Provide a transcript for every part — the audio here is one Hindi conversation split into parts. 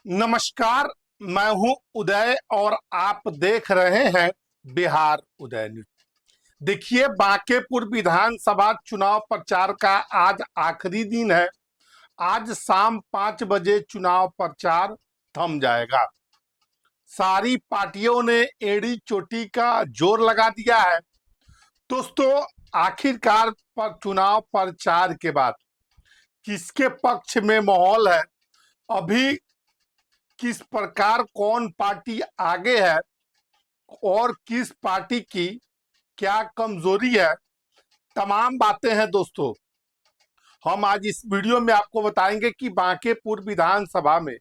नमस्कार। मैं हूं उदय और आप देख रहे हैं बिहार उदय न्यूज। देखिए, बांकेपुर विधानसभा चुनाव प्रचार का आज आखिरी दिन है। आज शाम 5 बजे चुनाव प्रचार थम जाएगा। सारी पार्टियों ने एड़ी चोटी का जोर लगा दिया है। दोस्तों, आखिरकार पर चुनाव प्रचार के बाद किसके पक्ष में माहौल है, अभी किस प्रकार कौन पार्टी आगे है और किस पार्टी की क्या कमजोरी है, तमाम बातें हैं दोस्तों। हम आज इस वीडियो में आपको बताएंगे कि बांकेपुर विधानसभा में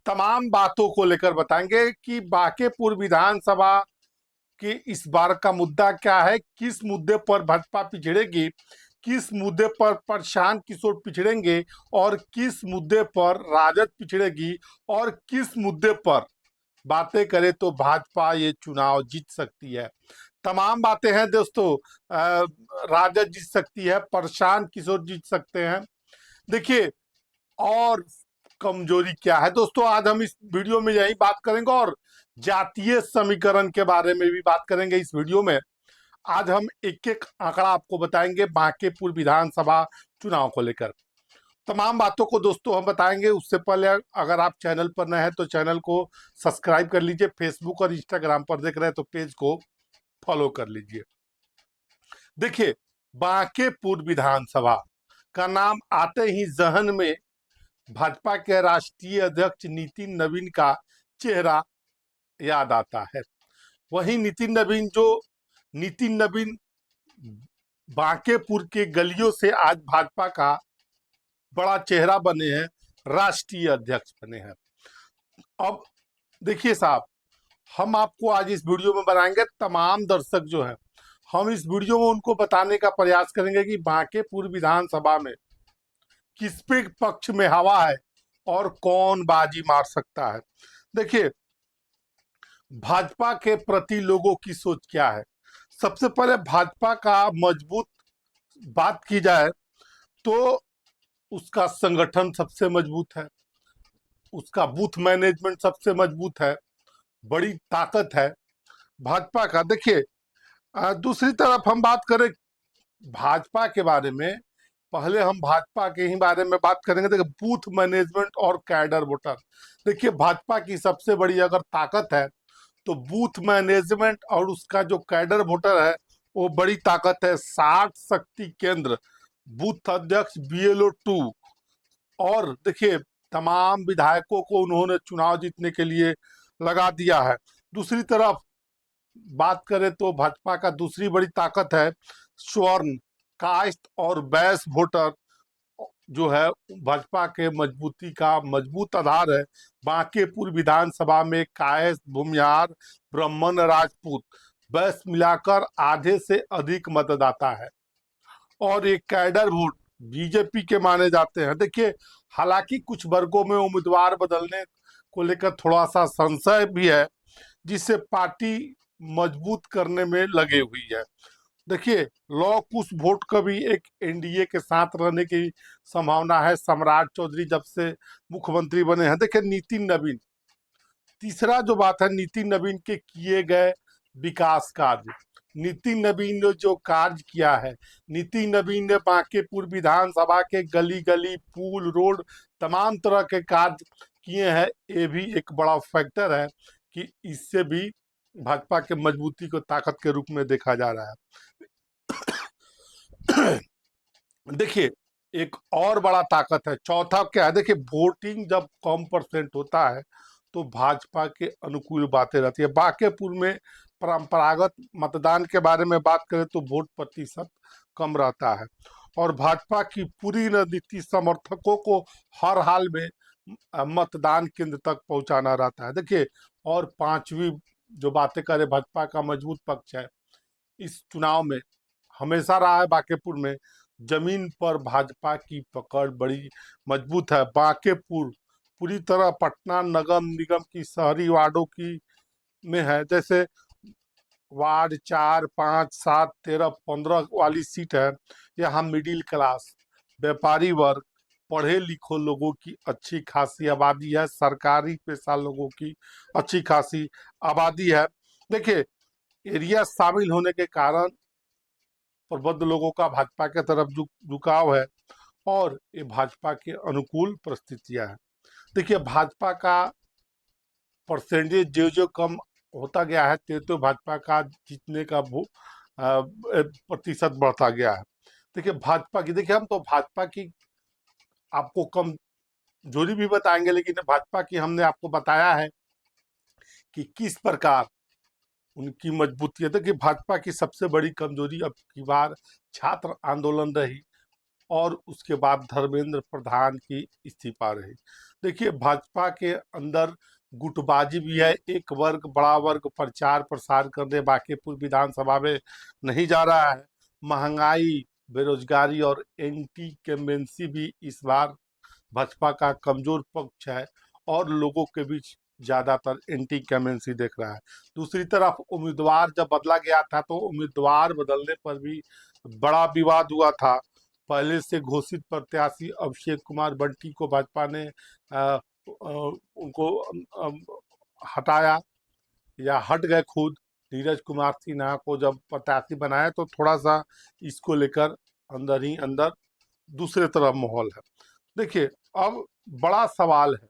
तमाम बातों को लेकर बताएंगे कि बांकेपुर विधानसभा की इस बार का मुद्दा क्या है, किस मुद्दे पर भाजपा पिछड़ेगी, किस मुद्दे पर प्रशांत किशोर पिछड़ेंगे और किस मुद्दे पर राजद पिछड़ेगी और किस मुद्दे पर बातें करें तो भाजपा ये चुनाव जीत सकती है। तमाम बातें हैं दोस्तों। राजद जीत सकती है, प्रशांत किशोर जीत सकते हैं। देखिए, और कमजोरी क्या है दोस्तों, आज हम इस वीडियो में यही बात करेंगे और जातीय समीकरण के बारे में भी बात करेंगे इस वीडियो में। आज हम एक एक आंकड़ा आपको बताएंगे बांकेपुर विधानसभा चुनाव को लेकर। तमाम बातों को दोस्तों हम बताएंगे। उससे पहले अगर आप चैनल पर नए हैं तो चैनल को सब्सक्राइब कर लीजिए। फेसबुक और इंस्टाग्राम पर देख रहे हैं तो पेज को फॉलो कर लीजिए। देखिए, बांकेपुर विधानसभा का नाम आते ही जहन में भाजपा के राष्ट्रीय अध्यक्ष नितिन नवीन का चेहरा याद आता है। वही नितिन नवीन बांकेपुर के गलियों से आज भाजपा का बड़ा चेहरा बने हैं, राष्ट्रीय अध्यक्ष बने हैं। अब देखिए साहब, हम आपको आज इस वीडियो में बनाएंगे, तमाम दर्शक जो है, हम इस वीडियो में उनको बताने का प्रयास करेंगे कि बांकेपुर विधानसभा में किस पे पक्ष में हवा है और कौन बाजी मार सकता है। देखिए, भाजपा के प्रति लोगों की सोच क्या है। सबसे पहले भाजपा का मजबूत बात की जाए तो उसका संगठन सबसे मजबूत है, उसका बूथ मैनेजमेंट सबसे मजबूत है, बड़ी ताकत है भाजपा का। देखिए, दूसरी तरफ हम बात करें भाजपा के बारे में, पहले हम भाजपा के ही बारे में बात करेंगे। देखिए, बूथ मैनेजमेंट और कैडर वोटर, देखिए भाजपा की सबसे बड़ी अगर ताकत है तो बूथ मैनेजमेंट और उसका जो कैडर वोटर है वो बड़ी ताकत है। 60 शक्ति केंद्र, बूथ अध्यक्ष, BLO 2, और देखिए तमाम विधायकों को उन्होंने चुनाव जीतने के लिए लगा दिया है। दूसरी तरफ बात करें तो भाजपा का दूसरी बड़ी ताकत है स्वर्ण, कास्ट और वैश्य वोटर, जो है भाजपा के मजबूती का मजबूत आधार है। बांकेपुर विधानसभा में कायस्थ, भूमिहार, ब्राह्मण, राजपूत, वैश्य मिलाकर आधे से अधिक मतदाता है और एक कैडर वोट बीजेपी के माने जाते हैं। देखिए, हालांकि कुछ वर्गों में उम्मीदवार बदलने को लेकर थोड़ा सा संशय भी है, जिससे पार्टी मजबूत करने में लगे हुई है। देखिए, लॉ कुछ वोट का भी एक एनडीए के साथ रहने की संभावना है। सम्राट चौधरी जब से मुख्यमंत्री बने हैं। देखिए, नितिन नवीन, तीसरा जो बात है, नितिन नवीन के किए गए विकास कार्य, नितिन नवीन ने जो कार्य किया है, नितिन नवीन ने बांकेपुर विधानसभा के गली गली, पुल, रोड, तमाम तरह के कार्य किए हैं। ये भी एक बड़ा फैक्टर है कि इससे भी भाजपा के मजबूती को ताकत के रूप में देखा जा रहा है। देखिए, एक और बड़ा ताकत है, चौथा क्या है। देखिए, वोटिंग जब कम परसेंट होता है तो भाजपा के अनुकूल बातें रहती है। बांकेपुर में परंपरागत मतदान के बारे में बात करें तो वोट प्रतिशत कम रहता है और भाजपा की पूरी रणनीति समर्थकों को हर हाल में मतदान केंद्र तक पहुंचाना रहता है। देखिए, और पांचवी जो बातें करें, भाजपा का मजबूत पक्ष है इस चुनाव में हमेशा रहा है। बांकेपुर में जमीन पर भाजपा की पकड़ बड़ी मजबूत है। बांकेपुर पूरी तरह पटना नगर निगम की शहरी वार्डों की में है। जैसे वार्ड 4, 5, 7, 13, 15 वाली सीट है, यहाँ मिडिल क्लास, व्यापारी वर्ग, पढ़े लिखो लोगों की अच्छी खासी आबादी है, सरकारी पेशा लोगों की अच्छी खासी आबादी है। देखिए, एरिया शामिल होने के कारण प्रबुद्ध लोगों का भाजपा के तरफ झुकाव है और ये भाजपा के अनुकूल परिस्थितियां हैं। देखिए, भाजपा का परसेंटेज जो जो कम होता गया है, तो भाजपा का जीतने का प्रतिशत बढ़ता गया है। देखिए, भाजपा की, देखिए हम तो भाजपा की आपको कमजोरी भी बताएंगे, लेकिन भाजपा की हमने आपको बताया है कि किस प्रकार उनकी मजबूती है। देखिए, भाजपा की सबसे बड़ी कमजोरी अब की बार छात्र आंदोलन रही और उसके बाद धर्मेंद्र प्रधान की इस्तीफा रही। देखिए, भाजपा के अंदर गुटबाजी भी है। एक वर्ग, बड़ा वर्ग प्रचार प्रसार करने बांकीपुर विधानसभा में नहीं जा रहा है। महंगाई, बेरोजगारी और एंटी इनकम्बेंसी भी इस बार भाजपा का कमजोर पक्ष है और लोगों के बीच ज्यादातर एंटी इनकम्बेंसी देख रहा है। दूसरी तरफ उम्मीदवार जब बदला गया था तो उम्मीदवार बदलने पर भी बड़ा विवाद हुआ था। पहले से घोषित प्रत्याशी अभिषेक कुमार बंटी को भाजपा ने उनको हटाया या हट गए खुद। नीरज कुमार सिन्हा को जब प्रत्याशी बनाया तो थोड़ा सा इसको लेकर अंदर ही अंदर दूसरे तरफ माहौल है। देखिए, अब बड़ा सवाल है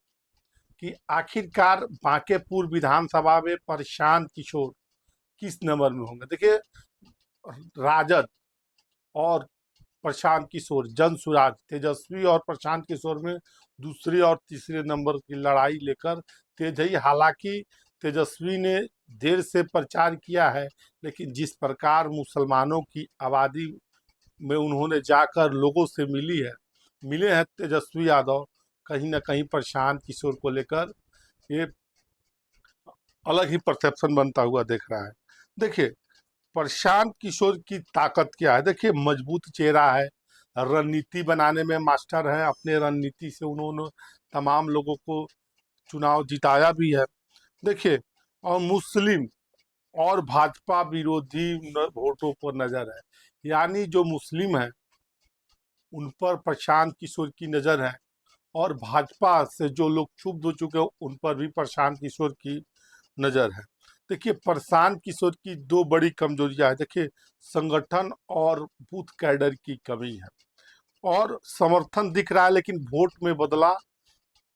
कि आखिरकार बांकेपुर विधानसभा में प्रशांत किशोर किस नंबर में होंगे। देखिए, राजद और प्रशांत किशोर, जनसुराज, तेजस्वी और प्रशांत किशोर में दूसरे और तीसरे नंबर की लड़ाई लेकर तेज है। हालांकि तेजस्वी ने देर से प्रचार किया है, लेकिन जिस प्रकार मुसलमानों की आबादी में उन्होंने जाकर लोगों से मिले हैं तेजस्वी यादव, कहीं ना कहीं प्रशांत किशोर को लेकर ये अलग ही परसेप्शन बनता हुआ देख रहा है। देखिए, प्रशांत किशोर की ताकत क्या है। देखिए, मजबूत चेहरा है, रणनीति बनाने में मास्टर है, अपने रणनीति से उन्होंने तमाम लोगों को चुनाव जिताया भी है। देखिए, और मुस्लिम और भाजपा विरोधी वोटों पर नजर है, यानी जो मुस्लिम है उन पर प्रशांत किशोर की नजर है और भाजपा से जो लोग क्षुब्ध हो चुके हैं उन पर भी प्रशांत किशोर की नजर है। देखिए, प्रशांत किशोर की दो बड़ी कमजोरियां है। देखिए, संगठन और बूथ कैडर की कमी है और समर्थन दिख रहा है लेकिन वोट में बदला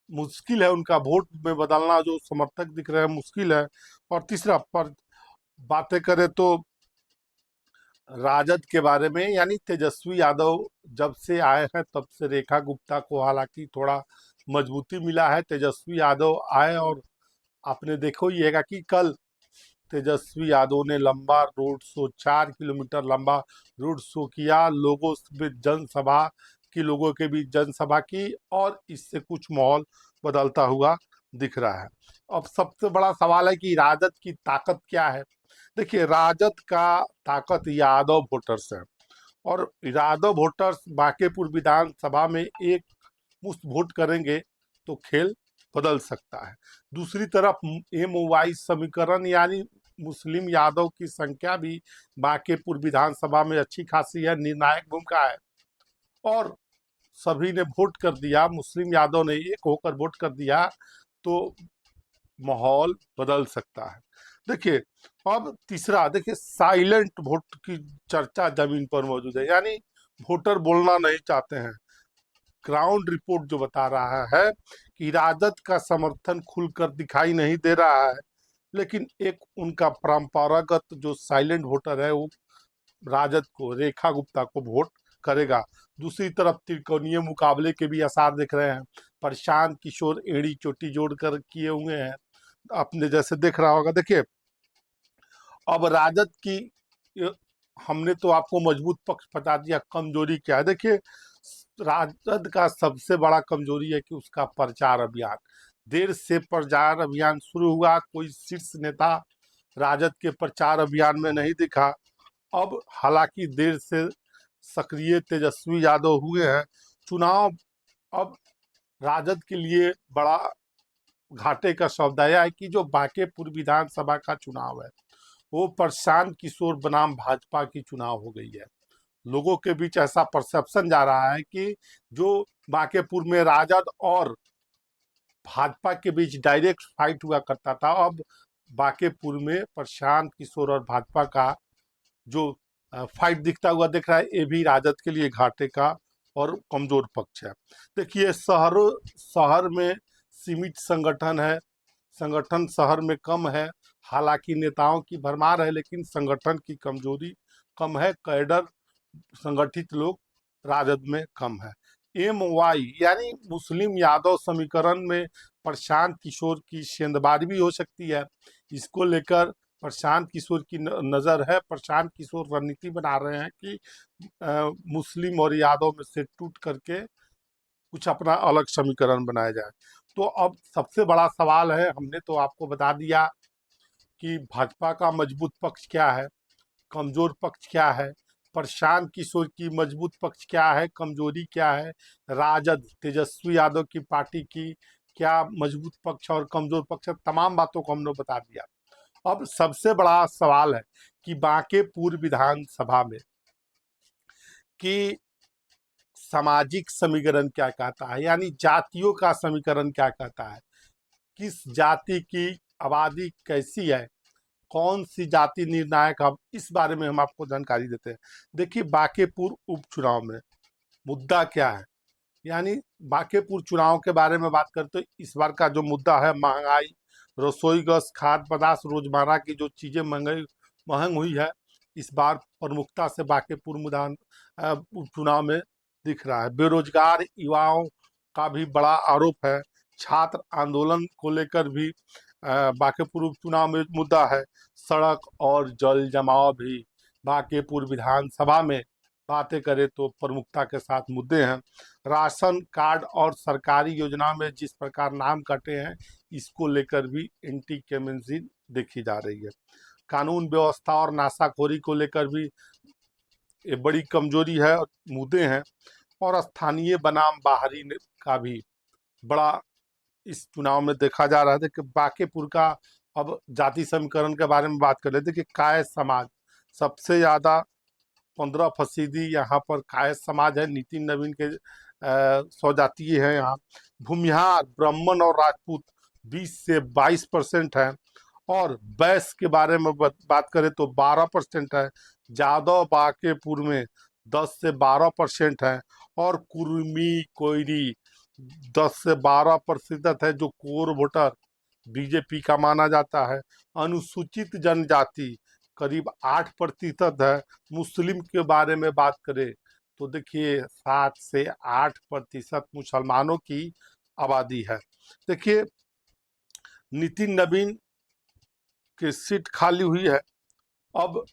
मुश्किल है। उनका वोट में बदलना जो समर्थक दिख रहे हैं मुश्किल है। और तीसरा पर बातें करें तो राजद के बारे में, यानी तेजस्वी यादव जब से आए हैं तब से रेखा गुप्ता को हालांकि थोड़ा मजबूती मिला है। तेजस्वी यादव आए और आपने देखो ही है कि कल तेजस्वी यादव ने लंबा रोड शो, 4 किलोमीटर लंबा रोड शो किया, लोगों में जनसभा की, लोगों के बीच जनसभा की और इससे कुछ माहौल बदलता हुआ दिख रहा है। अब सबसे बड़ा सवाल है कि राजद की ताकत क्या है। देखिए, राजद का ताकत यादव वोटर्स है और यादव वोटर्स बांकेपुर विधानसभा में एक मुश्त वोट करेंगे तो खेल बदल सकता है। दूसरी तरफ MOI समीकरण, यानी मुस्लिम यादव की संख्या भी बांकेपुर विधानसभा में अच्छी खासी है, निर्णायक भूमिका है और सभी ने वोट कर दिया, मुस्लिम यादव ने एक होकर वोट कर दिया तो माहौल बदल सकता है। देखिए, अब तीसरा, देखिए साइलेंट वोट की चर्चा जमीन पर मौजूद है, यानी वोटर बोलना नहीं चाहते हैं। ग्राउंड रिपोर्ट जो बता रहा है कि राजद का समर्थन खुलकर दिखाई नहीं दे रहा है, लेकिन एक उनका परंपरागत जो साइलेंट वोटर है वो राजद को, रेखा गुप्ता को वोट करेगा। दूसरी तरफ त्रिकोणीय मुकाबले के भी आसार दिख रहे हैं। प्रशांत किशोर एड़ी चोटी जोड़कर किए हुए हैं, अपने जैसे देख रहा होगा। देखिए, अब राजद की हमने तो आपको मजबूत पक्ष बता दिया, कमजोरी क्या है। देखिए, राजद का सबसे बड़ा कमजोरी है कि उसका प्रचार अभियान, देर से प्रचार अभियान शुरू हुआ, कोई शीर्ष नेता राजद के प्रचार अभियान में नहीं दिखा। अब हालांकि देर से सक्रिय तेजस्वी यादव हुए हैं, चुनाव अब राजद के लिए बड़ा घाटे का सौदा है कि जो बांकेपुर विधानसभा का चुनाव है वो प्रशांत किशोर बनाम भाजपा की चुनाव हो गई है लोगों के बीच ऐसा परसेप्शन जा रहा है कि जो बांकेपुर में राजद और भाजपा के बीच डायरेक्ट फाइट हुआ करता था, अब बांकेपुर में प्रशांत किशोर और भाजपा का जो फाइट दिखता हुआ दिख रहा है, ये भी राजद के लिए घाटे का और कमजोर पक्ष है। देखिए, शहर में सीमित संगठन है, संगठन शहर में कम है, हालांकि नेताओं की भरमार है, लेकिन संगठन की कमजोरी कम है, कैडर संगठित लोग राजद में कम है। MY यानी मुस्लिम यादव समीकरण में प्रशांत किशोर की सेंधबाजी भी हो सकती है। इसको लेकर प्रशांत किशोर की नजर है। प्रशांत किशोर रणनीति बना रहे हैं कि मुस्लिम और यादव में से टूट करके कुछ अपना अलग समीकरण बनाया जाए। तो अब सबसे बड़ा सवाल है, हमने तो आपको बता दिया कि भाजपा का मजबूत पक्ष क्या है, कमजोर पक्ष क्या है, प्रशांत किशोर की मजबूत पक्ष क्या है, कमजोरी क्या है, राजद तेजस्वी यादव की पार्टी की क्या मजबूत पक्ष और कमजोर पक्ष है, तमाम बातों को हमने बता दिया। अब सबसे बड़ा सवाल है कि बांकेपुर विधानसभा में कि सामाजिक समीकरण क्या कहता है, यानी जातियों का समीकरण क्या कहता है, किस जाति की आबादी कैसी है, कौन सी जाति निर्णायक है, इस बारे में हम आपको जानकारी देते हैं। देखिए, बांकेपुर उपचुनाव में मुद्दा क्या है, यानी बांकेपुर चुनाव के बारे में बात करते तो इस बार का जो मुद्दा है महंगाई, रसोई गैस, खाद्य पदार्थ, रोजमर्रा की जो चीजें महंग हुई है, इस बार प्रमुखता से बांकेपुर उपचुनाव में दिख रहा है। बेरोजगार युवाओं का भी बड़ा आरोप है। छात्र आंदोलन को लेकर भी बांकेपुर उपचुनाव में मुद्दा है। सड़क और जल जमाव भी बांकेपुर विधानसभा में बातें करें तो प्रमुखता के साथ मुद्दे हैं। राशन कार्ड और सरकारी योजना में जिस प्रकार नाम कटे हैं, इसको लेकर भी एंटी इंकम्बेंसी देखी जा रही है। कानून व्यवस्था और नाशाखोरी को लेकर भी ये बड़ी कमजोरी है और मुद्दे हैं। और स्थानीय बनाम बाहरी का भी बड़ा इस चुनाव में देखा जा रहा है। कि बांकेपुर का अब जाति समीकरण के बारे में बात कर लेते कि काय समाज सबसे ज्यादा 15% यहाँ पर काय समाज है। नितिन नवीन के 100 जातीय है यहाँ। भूमिहार, ब्राह्मण और राजपूत 20 से 22% है। और बैस के बारे में बात करें तो 12% है। जादव बांकेपुर में 10 से 12% है। और कुर्मी कोयरी 10 से 12% है, जो कोर वोटर बीजेपी का माना जाता है। अनुसूचित जनजाति करीब 8% है। मुस्लिम के बारे में बात करें तो देखिए 7 से 8% मुसलमानों की आबादी है। देखिए, नितिन नवीन की सीट खाली हुई है। अब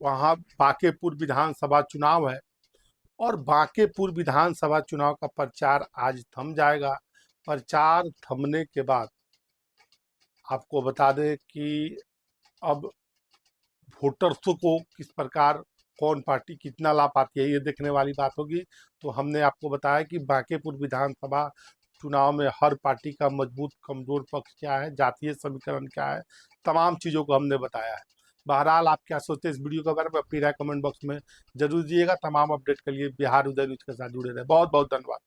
वहाँ बांकेपुर विधानसभा चुनाव है और बांकेपुर विधानसभा चुनाव का प्रचार आज थम जाएगा। प्रचार थमने के बाद आपको बता दें कि अब वोटर्स को किस प्रकार कौन पार्टी कितना ला पाती है, ये देखने वाली बात होगी। तो हमने आपको बताया कि बांकेपुर विधानसभा चुनाव में हर पार्टी का मजबूत कमजोर पक्ष क्या है, जातीय समीकरण क्या है, तमाम चीज़ों को हमने बताया है। बहरहाल, आप क्या सोचते हैं इस वीडियो के बारे में अपनी राय कमेंट बॉक्स में जरूर दीजिएगा। तमाम अपडेट के लिए बिहार उदय न्यूज के साथ जुड़े रहे। बहुत बहुत धन्यवाद।